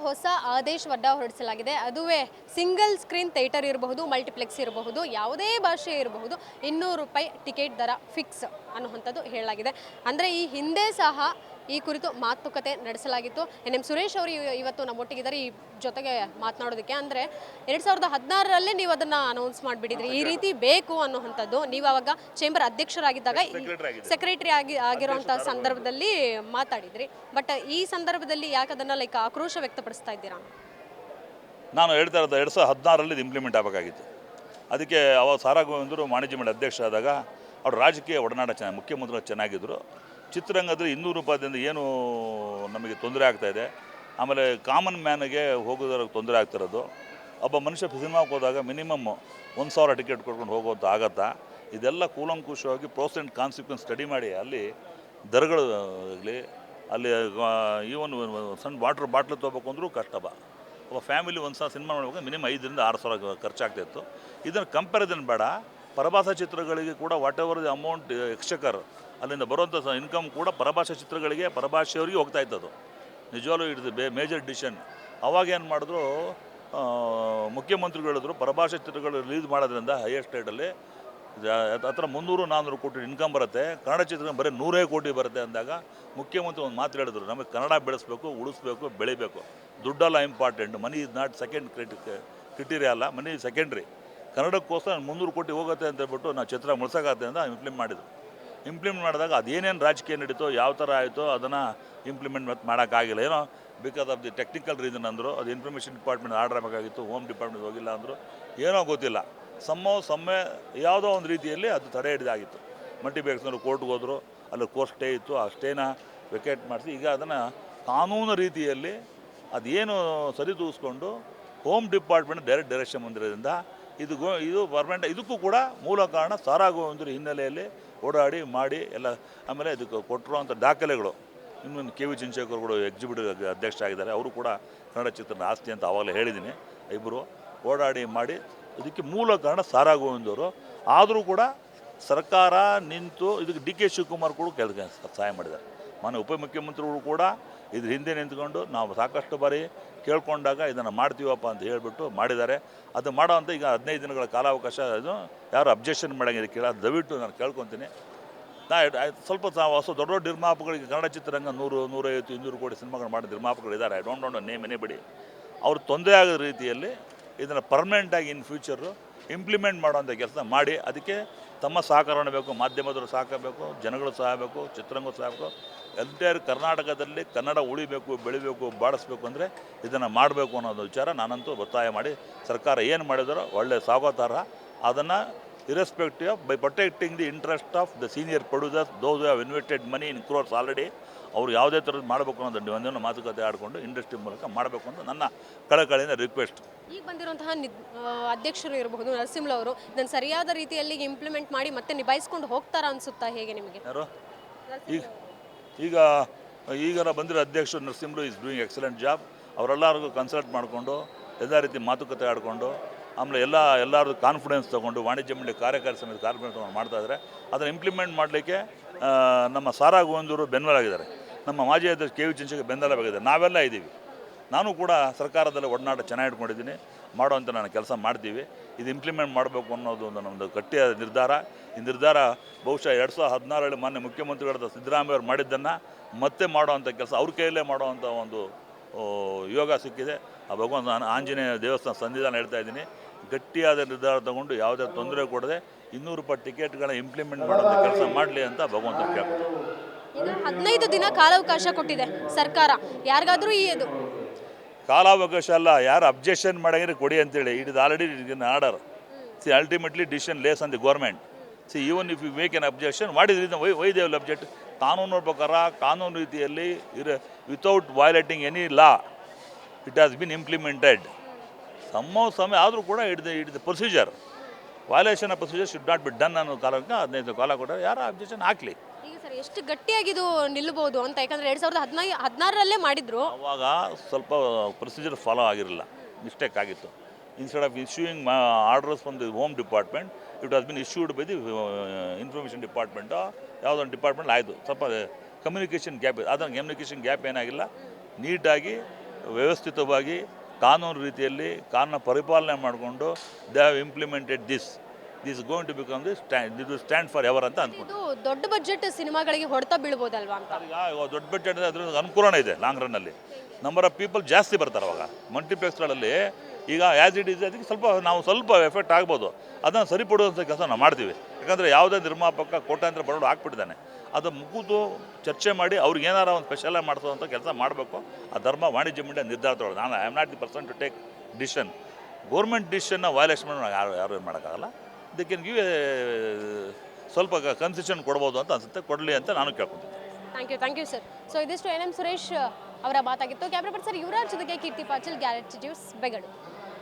ಹೊಸ ಆದೇಶವನ್ನು ಹೊರಡಿಸಲಾಗಿದೆ. ಅದುವೇ ಸಿಂಗಲ್ ಸ್ಕ್ರೀನ್ ಥಿಯೇಟರ್ ಇರಬಹುದು, ಮಲ್ಟಿಪ್ಲೆಕ್ಸ್ ಇರಬಹುದು, ಯಾವುದೇ ಭಾಷೆ ಇರಬಹುದು, ₹200 ಟಿಕೆಟ್ ದರ ಫಿಕ್ಸ್ ಅನ್ನುವಂಥದ್ದು ಹೇಳಲಾಗಿದೆ. ಅಂದರೆ ಈ ಹಿಂದೆ ಸಹ ಈ ಕುರಿತು ಮಾತುಕತೆ ನಡೆಸಲಾಗಿತ್ತು. ಎಂ ಸುರೇಶ್ ಅವರು ಇವತ್ತು ನಮ್ಮೊಟ್ಟಿಗಿದ್ದಾರೆ ಈ ಜೊತೆಗೆ ಮಾತನಾಡೋದಕ್ಕೆ. ಅಂದರೆ 2016ರಲ್ಲೇ ನೀವು ಅದನ್ನು ಅನೌನ್ಸ್ ಮಾಡಿಬಿಟ್ಟಿದ್ರಿ, ಈ ರೀತಿ ಬೇಕು ಅನ್ನುವಂಥದ್ದು. ನೀವು ಅವಾಗ ಚೇಂಬರ್ ಅಧ್ಯಕ್ಷರಾಗಿದ್ದಾಗ ಸೆಕ್ರೆಟರಿ ಆಗಿರುವಂತಹ ಸಂದರ್ಭದಲ್ಲಿ ಮಾತಾಡಿದ್ರಿ. ಬಟ್ ಈ ಸಂದರ್ಭದಲ್ಲಿ ಯಾಕೆ ಅದನ್ನು ಆಕ್ರೋಶ ವ್ಯಕ್ತಪಡಿಸ್ತಾ ಇದ್ದೀರಾ? ನಾನು ಹೇಳ್ತಾ ಇರೋದು 2016ರಲ್ಲಿ ಇದು ಇಂಪ್ಲಿಮೆಂಟ್ ಆಗಬೇಕಾಗಿತ್ತು. ಅದಕ್ಕೆ ಅವಾಗ ಸಾರಾ ಗೋವಿಂದರು ವಾಣಿಜ್ಯ ಮಂಡಳಿ ಅಧ್ಯಕ್ಷ ಆದಾಗ ಅವ್ರ ರಾಜಕೀಯ ಒಡನಾಟ ಚೆನ್ನಾಗಿ, ಮುಖ್ಯಮಂತ್ರಿಗಳು ಚೆನ್ನಾಗಿದ್ದರು. ಚಿತ್ರರಂಗದಲ್ಲಿ ₹200ದಿಂದ ಏನು ನಮಗೆ ತೊಂದರೆ ಆಗ್ತಾಯಿದೆ, ಆಮೇಲೆ ಕಾಮನ್ ಮ್ಯಾನಿಗೆ ಹೋಗೋದ್ರಿಗೆ ತೊಂದರೆ ಆಗ್ತಿರೋದು. ಒಬ್ಬ ಮನುಷ್ಯ ಸಿನಿಮಾಗೆ ಹೋದಾಗ ಮಿನಿಮಮ್ 1,000 ಟಿಕೆಟ್ ಕೊಟ್ಕೊಂಡು ಹೋಗುವಂಥ ಆಗತ್ತಾ, ಇದೆಲ್ಲ ಕೂಲಂಕುಷವಾಗಿ ಪ್ರೋಸ್ ಆ್ಯಂಡ್ ಕಾನ್ಸಿಕ್ವೆನ್ಸ್ ಸ್ಟಡಿ ಮಾಡಿ ಅಲ್ಲಿ ದರಗಳು ಆಗಲಿ, ಅಲ್ಲಿ ಈವನ್ ಸಣ್ಣ ವಾಟ್ರ್ ಬಾಟ್ಲು ತೊಗೋಬೇಕು ಅಂದರೂ ಕಷ್ಟ. ಒಬ್ಬ ಫ್ಯಾಮಿಲಿ ಒಂದು ಸಲ ಸಿನಿಮಾ ನೋಡ್ಬೇಕು ಮಿನಿಮಮ್ 5ರಿಂದ 6 ಸಾವಿರ ಖರ್ಚಾಗ್ತಾಯಿತ್ತು. ಇದನ್ನು ಕಂಪ್ಯಾರಿಸನ್ ಬೇಡ, ಪರಭಾಷಾ ಚಿತ್ರಗಳಿಗೆ ಕೂಡ ವಾಟ್ ಎವರ್ ದಿ ಅಮೌಂಟ್ ಎಕ್ಸ್ಚಕರ್ ಅಲ್ಲಿಂದ ಬರುವಂಥ ಇನ್ಕಮ್ ಕೂಡ ಪರಭಾಷಾ ಚಿತ್ರಗಳಿಗೆ, ಪರಭಾಷೆಯವರಿಗೆ ಹೋಗ್ತಾ ಇದ್ದದು. ನಿಜವಾಗ್ಲೂ ಇಟ್ಸ್ ಮೇಜರ್ ಡಿಸಿಷನ್. ಅವಾಗ ಏನು ಮಾಡಿದ್ರು, ಮುಖ್ಯಮಂತ್ರಿಗಳು ಹೇಳಿದ್ರು ಪರಭಾಷಾ ಚಿತ್ರಗಳು ರಿಲೀಸ್ ಮಾಡೋದ್ರಿಂದ ಹೈಯೆಸ್ಟ್ ರೇಟಲ್ಲಿ ಹತ್ರ 300-400 ಕೋಟಿ ಇನ್ಕಮ್ ಬರುತ್ತೆ, ಕನ್ನಡ ಚಿತ್ರ ಬರೀ 100 ಕೋಟಿ ಬರುತ್ತೆ ಅಂದಾಗ ಮುಖ್ಯಮಂತ್ರಿ ಒಂದು ಮಾತು ಹೇಳಿದ್ರು, ನಮಗೆ ಕನ್ನಡ ಬೆಳೆಸಬೇಕು, ಉಳಿಸ್ಬೇಕು, ಬೆಳಿಬೇಕು. ದುಡ್ಡೆಲ್ಲ important, money is not second criteria ಅಲ್ಲ, ಮನಿ ಸೆಕೆಂಡ್ರಿ. ಕನ್ನಡಕ್ಕೋಸ್ಕರ 300 ಕೋಟಿ ಹೋಗುತ್ತೆ ಅಂತ ಹೇಳ್ಬಿಟ್ಟು ನಾವು ಚಿತ್ರ ಮುಳ್ಸೋಕ್ಕಾಗುತ್ತೆ ಅಂತ ಇಂಪ್ಲಿಮೆಂಟ್ ಮಾಡಿದಾಗ ಅದೇನೇನು ರಾಜಕೀಯ ನಡೀತೋ, ಯಾವ ಥರ ಆಯಿತೋ ಅದನ್ನು ಇಂಪ್ಲಿಮೆಂಟ್ ಮಾಡೋಕ್ಕಾಗಿಲ್ಲ. ಏನೋ because of the technical reason ಅಂದರು. ಅದು ಇನ್ಫಾರ್ಮೇಷನ್ ಡಿಪಾರ್ಟ್ಮೆಂಟ್ ಆರ್ಡರ್ ಆಗಬೇಕಾಗಿತ್ತು, ಹೋಮ್ ಡಿಪಾರ್ಟ್ಮೆಂಟ್ ಹೋಗಿಲ್ಲ ಅಂದರು, ಏನೋ ಗೊತ್ತಿಲ್ಲ. ಸಮ್ಮೆ ಯಾವುದೋ ಒಂದು ರೀತಿಯಲ್ಲಿ ಅದು ತಡೆ ಹಿಡಿದಾಗಿತ್ತು. ಮಲ್ಟಿಪ್ಲೆಕ್ಸ್ನವರು ಕೋರ್ಟ್ಗೆ ಹೋದರು, ಅಲ್ಲಿ ಕೋರ್ಟ್ ಸ್ಟೇ ಇತ್ತು, ಆ ಸ್ಟೇನ ವೆಕೇಟ್ ಮಾಡಿಸಿ ಈಗ ಅದನ್ನು ಕಾನೂನು ರೀತಿಯಲ್ಲಿ ಅದೇನು ಸರಿದೂಗಿಸ್ಕೊಂಡು ಹೋಮ್ ಡಿಪಾರ್ಟ್ಮೆಂಟ್ ಡೈರೆಕ್ಷನ್ ಬಂದಿರೋದ್ರಿಂದ ಇದು ಗೌರ್ಮೆಂಟ್ ಇದಕ್ಕೂ ಕೂಡ ಮೂಲ ಕಾರಣ ಸಾರಾ ಗೋವಿಂದರ ಹಿನ್ನೆಲೆಯಲ್ಲಿ ಓಡಾಡಿ ಮಾಡಿ ಎಲ್ಲ. ಆಮೇಲೆ ಇದಕ್ಕೆ ಕೊಟ್ಟಿರುವಂಥ ದಾಖಲೆಗಳು, ಇನ್ನೊಂದು KV ಚಂದ್ರಶೇಖರ್ ಎಕ್ಸಿಬಿಟಿವ್ ಅಧ್ಯಕ್ಷರಾಗಿದ್ದಾರೆ, ಅವರು ಕೂಡ ಕನ್ನಡ ಚಿತ್ರದ ಆಸ್ತಿ ಅಂತ ಆವಾಗಲೇ ಹೇಳಿದ್ದೀನಿ. ಇಬ್ಬರು ಓಡಾಡಿ ಮಾಡಿ ಇದಕ್ಕೆ ಮೂಲ ಕಾರಣ ಸಾರಾ ಗೋವಿಂದವರು. ಆದರೂ ಕೂಡ ಸರ್ಕಾರ ನಿಂತು ಇದಕ್ಕೆ DK ಶಿವಕುಮಾರ್ ಕೂಡ ಸಹಾಯ ಮಾಡಿದ್ದಾರೆ. ಮಾನ್ಯ ಉಪಮುಖ್ಯಮಂತ್ರಿಗಳು ಕೂಡ ಇದ್ರ ಹಿಂದೆ ನಿಂತ್ಕೊಂಡು ನಾವು ಸಾಕಷ್ಟು ಬಾರಿ ಕೇಳ್ಕೊಂಡಾಗ ಇದನ್ನು ಮಾಡ್ತೀವಪ್ಪ ಅಂತ ಹೇಳಿಬಿಟ್ಟು ಮಾಡಿದ್ದಾರೆ. ಅದು ಮಾಡೋವಂಥ ಈಗ 15 ದಿನಗಳ ಕಾಲಾವಕಾಶ, ಇದು ಯಾರು ಅಬ್ಜೆಕ್ಷನ್ ಮಾಡೋಂಗಿದೆ ದಯವಿಟ್ಟು ನಾನು ಕೇಳ್ಕೊತೀನಿ. ಸ್ವಲ್ಪ ಹೊಸ ದೊಡ್ಡ ನಿರ್ಮಾಪಕರಿಗೆ ಕನ್ನಡ ಚಿತ್ರರಂಗ 100, 150, 200 ಕೋಟಿ ಸಿನಿಮಾಗಳು ಮಾಡಿದ ನಿರ್ಮಾಪಕರಿದ್ದಾರೆ. I don't know name anybody. ಅವ್ರು ತೊಂದರೆ ಆಗೋ ರೀತಿಯಲ್ಲಿ ಇದನ್ನು ಪರ್ಮನೆಂಟಾಗಿ ಇನ್ ಫ್ಯೂಚರು ಇಂಪ್ಲಿಮೆಂಟ್ ಮಾಡೋವಂಥ ಕೆಲಸ ಮಾಡಿ, ಅದಕ್ಕೆ ತಮ್ಮ ಸಹಕಾರನೂ ಬೇಕು, ಮಾಧ್ಯಮದವರು ಸಹಕಬೇಕು, ಜನಗಳು ಸಹ ಬೇಕು, ಚಿತ್ರರಂಗ ಸಹ ಬೇಕು. ಎಂಟೈರ್ ಕರ್ನಾಟಕದಲ್ಲಿ ಕನ್ನಡ ಉಳಿಬೇಕು, ಬೆಳಿಬೇಕು, ಬಾಳಿಸ್ಬೇಕು ಅಂದರೆ ಇದನ್ನು ಮಾಡಬೇಕು ಅನ್ನೋದು ವಿಚಾರ ನಾನಂತೂ ಒತ್ತಾಯ ಮಾಡಿ ಸರ್ಕಾರ ಏನು ಮಾಡಿದಾರೋ ಒಳ್ಳೆಯ ಸ್ವಾಗತಾರ್ಹ. ಅದನ್ನು irrespective of by protecting the interest of the senior producers, those have invested money in crores already, ಅವರು ಯಾವುದೇ ಥರದ್ದು ಮಾಡಬೇಕು ಅನ್ನೋದು ಒಂದೇನೋ ಮಾತುಕತೆ ಆಡಿಕೊಂಡು ಇಂಡಸ್ಟ್ರಿ ಮೂಲಕ ಮಾಡಬೇಕು ಅಂತ ನನ್ನ ಕಳಕಳಿಯಿಂದ ರಿಕ್ವೆಸ್ಟ್. ಈಗ ಬಂದಿರುವಂತಹ ಅಧ್ಯಕ್ಷರು ಇರಬಹುದು ನರಸಿಂಹ ಅವರು ಇದನ್ನು ಸರಿಯಾದ ರೀತಿಯಲ್ಲಿ ಇಂಪ್ಲಿಮೆಂಟ್ ಮಾಡಿ ಮತ್ತೆ ನಿಭಾಯಿಸ್ಕೊಂಡು ಹೋಗ್ತಾರಾ ಅನ್ಸುತ್ತಾ? ಹೇಗೆ ನಿಮಗೆ? ಯಾರು ಈಗ ಬಂದಿರೋ ಅಧ್ಯಕ್ಷರು ನರಸಿಂಹರು ಈಸ್ ಡೂಯಿಂಗ್ ಎಕ್ಸಲೆಂಟ್ ಜಾಬ್. ಅವರೆಲ್ಲರಿಗೂ ಕನ್ಸಲ್ಟ್ ಮಾಡಿಕೊಂಡು ಎಲ್ಲ ರೀತಿ ಮಾತುಕತೆ ಆಡಿಕೊಂಡು ಆಮೇಲೆ ಎಲ್ಲರದ್ದು ಕಾನ್ಫಿಡೆನ್ಸ್ ತೊಗೊಂಡು ವಾಣಿಜ್ಯ ಮಂಡಳಿ ಕಾರ್ಯಕಾರಿ ಸಮಿತಿ ಕಾನ್ಫಿಡೆನ್ಸ್ ತೊಗೊಂಡು ಮಾಡ್ತಾಯಿದ್ದಾರೆ. ಅದನ್ನು ಇಂಪ್ಲಿಮೆಂಟ್ ಮಾಡಲಿಕ್ಕೆ ನಮ್ಮ ಸಾರಾ ಗೋವಿಂದವರು ಬೆಂಬಲಾಗಿದ್ದಾರೆ, ನಮ್ಮ ಮಾಜಿ ಅಧ್ಯಕ್ಷ KV ಚಂದ್ರಶೇಖರ್ ಬೆಂಬಲವಾಗಿದ್ದಾರೆ, ನಾವೆಲ್ಲ ಇದ್ದೀವಿ. ನಾನು ಕೂಡ ಸರ್ಕಾರದಲ್ಲಿ ಒಡನಾಟ ಚೆನ್ನಾಗಿ ಇಟ್ಕೊಂಡಿದ್ದೀನಿ, ಮಾಡೋವಂಥ ನಾನು ಕೆಲಸ ಮಾಡ್ತೀವಿ. ಇದು ಇಂಪ್ಲಿಮೆಂಟ್ ಮಾಡಬೇಕು ಅನ್ನೋದು ಒಂದು ನಮ್ಮದು ಗಟ್ಟಿಯಾದ ನಿರ್ಧಾರ. ಈ ನಿರ್ಧಾರ ಬಹುಶಃ 2016ರಲ್ಲಿ ಮಾನ್ಯ ಮುಖ್ಯಮಂತ್ರಿಗಳಾದ ಸಿದ್ದರಾಮಯ್ಯ ಅವರು ಮಾಡಿದ್ದನ್ನು ಮತ್ತೆ ಮಾಡೋವಂಥ ಕೆಲಸ, ಅವ್ರ ಕೈಯಲ್ಲೇ ಮಾಡೋವಂಥ ಒಂದು ಯೋಗ ಸಿಕ್ಕಿದೆ. ಆ ಭಗವಂತ ಆಂಜನೇಯ ದೇವಸ್ಥಾನ ಸನ್ನಿಧಾನ ಹೇಳ್ತಾ ಇದ್ದೀನಿ, ಗಟ್ಟಿಯಾದ ನಿರ್ಧಾರ ತಗೊಂಡು ಯಾವುದೇ ತೊಂದರೆ ಕೊಡದೆ ₹200 ಟಿಕೆಟ್ಗಳನ್ನ ಇಂಪ್ಲಿಮೆಂಟ್ ಮಾಡೋಂಥ ಕೆಲಸ ಮಾಡಲಿ ಅಂತ ಭಗವಂತ ಕೇಳ್ಕೊತೀನಿ. ಈಗ 15 ದಿನ ಕಾಲಾವಕಾಶ ಕೊಟ್ಟಿದೆ ಸರ್ಕಾರ, ಯಾರಿಗಾದರೂ ಇದು ಕಾಲಾವಕಾಶ ಅಲ್ಲ, ಯಾರು ಅಬ್ಜೆಕ್ಷನ್ ಮಾಡಂಗಿದ್ರೆ ಕೊಡಿ ಅಂತೇಳಿ. It is already in order. Ultimately decision lays on the government. Even if you make an objection, what is reason why they will object? ಕಾನೂನು ಪ್ರಕಾರ ಕಾನೂನು ರೀತಿಯಲ್ಲಿ without violating any law it has been implemented. ಸಮಯ ಆದರೂ ಕೂಡ it the procedure, violation of procedure should not be done ಅನ್ನೋ ಕಾಲಕ್ಕೆ 15 ಕಾಲ ಕೊಟ್ಟರೆ ಯಾರು ಅಬ್ಜೆಕ್ಷನ್ ಹಾಕಲಿ. ಈಗ ಸರ್ ಎಷ್ಟು ಗಟ್ಟಿಯಾಗಿದು ನಿಲ್ಲಬಹುದು ಅಂತ? ಯಾಕಂದರೆ 2016ರಲ್ಲೇ ಮಾಡಿದ್ರು, ಅವಾಗ ಸ್ವಲ್ಪ ಪ್ರೊಸೀಜರ್ ಫಾಲೋ ಆಗಿರಲಿಲ್ಲ, ಮಿಸ್ಟೇಕ್ ಆಗಿತ್ತು. Instead of issuing orders from the home department, it was bin issued by the information department, ಯಾವುದೊಂದು ಡಿಪಾರ್ಟ್ಮೆಂಟ್ ಆಯಿತು. ಸ್ವಲ್ಪ ಕಮ್ಯುನಿಕೇಷನ್ ಗ್ಯಾಪ್ ಇದೆ. ಅದನ್ನು ಕಮ್ಯುನಿಕೇಷನ್ ಗ್ಯಾಪ್ ಏನಾಗಿಲ್ಲ, ನೀಟಾಗಿ ವ್ಯವಸ್ಥಿತವಾಗಿ ಕಾನೂನು ರೀತಿಯಲ್ಲಿ ಕಾನೂನು ಪರಿಪಾಲನೆ ಮಾಡಿಕೊಂಡು they have implemented this going to become ಇದು ಸ್ಟ್ಯಾಂಡ್ ಫಾರ್ ಎವರ್ ಅಂತ ಅಂದ್ಕೊಂಡು. ಇದು ದೊಡ್ಡ ಬಜೆಟ್ ಸಿನಿಮಾಗಳಿಗೆ ಹೊಡೆತ ಬೀಳ್ಬೋದಲ್ವಾ ಅಂತ. ಈಗ ದೊಡ್ಡ ಬಜೆಟ್ ಅದ್ರ ಅನುಕೂಲನೇ ಇದೆ. ಲಾಂಗ್ ರನ್ನಲ್ಲಿ ನಂಬರ್ ಆಫ್ ಪೀಪಲ್ ಜಾಸ್ತಿ ಬರ್ತಾರೆ ಅವಾಗ. ಮಲ್ಟಿಪ್ಲೆಕ್ಸ್ಗಳಲ್ಲಿ ಈಗ ಆ್ಯಸ್ ಇಟ್ ಈಸ್ ಅದಕ್ಕೆ ಸ್ವಲ್ಪ ಎಫೆಕ್ಟ್ ಆಗ್ಬೋದು. ಅದನ್ನು ಸರಿಪಡುವಂಥ ಕೆಲಸ ನಾವು ಮಾಡ್ತೀವಿ. ಯಾಕಂದರೆ ಯಾವುದೇ ನಿರ್ಮಾಪಕ ಕೋಟ್ಯಾಂತರ ಬರೋಡು ಹಾಕ್ಬಿಟ್ಟಿದ್ದಾನೆ. ಅದು ಮುಗಿದು ಚರ್ಚೆ ಮಾಡಿ ಅವ್ರಿಗೆ ಏನಾರ ಒಂದು ಸ್ಪೆಷಲಾಗಿ ಮಾಡಿಸೋವಂಥ ಕೆಲಸ ಮಾಡಬೇಕು. ಆ ಧರ್ಮ ವಾಣಿಜ್ಯ ಮಂಡಳಿ ನಿರ್ಧಾರ ತೊಗೊಳ್ಳೋದು. ನಾನು I am not the person to take decision. Government ಡಿಸಿಷನ್ನ ವಯಲೇಷನ್ ಮಾಡಿ ಯಾರು ಏನು ಮಾಡೋಕ್ಕಾಗಲ್ಲ. ಇದಕ್ಕೆ ಸ್ವಲ್ಪ ಕನ್ಸೆಷನ್ ಕೊಡ್ಬೋದು ಅಂತ ಅನಿಸುತ್ತೆ. ಕೊಡಲಿ ಅಂತ ನಾನು ಕೇಳ್ಕೊತೀನಿ. Thank you sir. ಸೊ ಇದಿಷ್ಟು NM ಸುರೇಶ್ ಅವರ ಮಾತಾಗಿತ್ತು. ಕ್ಯಾಮ್ರಾ ಪರ್ಸನ್ ಯುವರಾಜ್ ಜೊತೆಗೆ ಕೀರ್ತಿ ಪಾಟೀಲ್, ಗ್ಯಾರೇಜ್ ನ್ಯೂಸ್, ಬೆಂಗಳೂರು.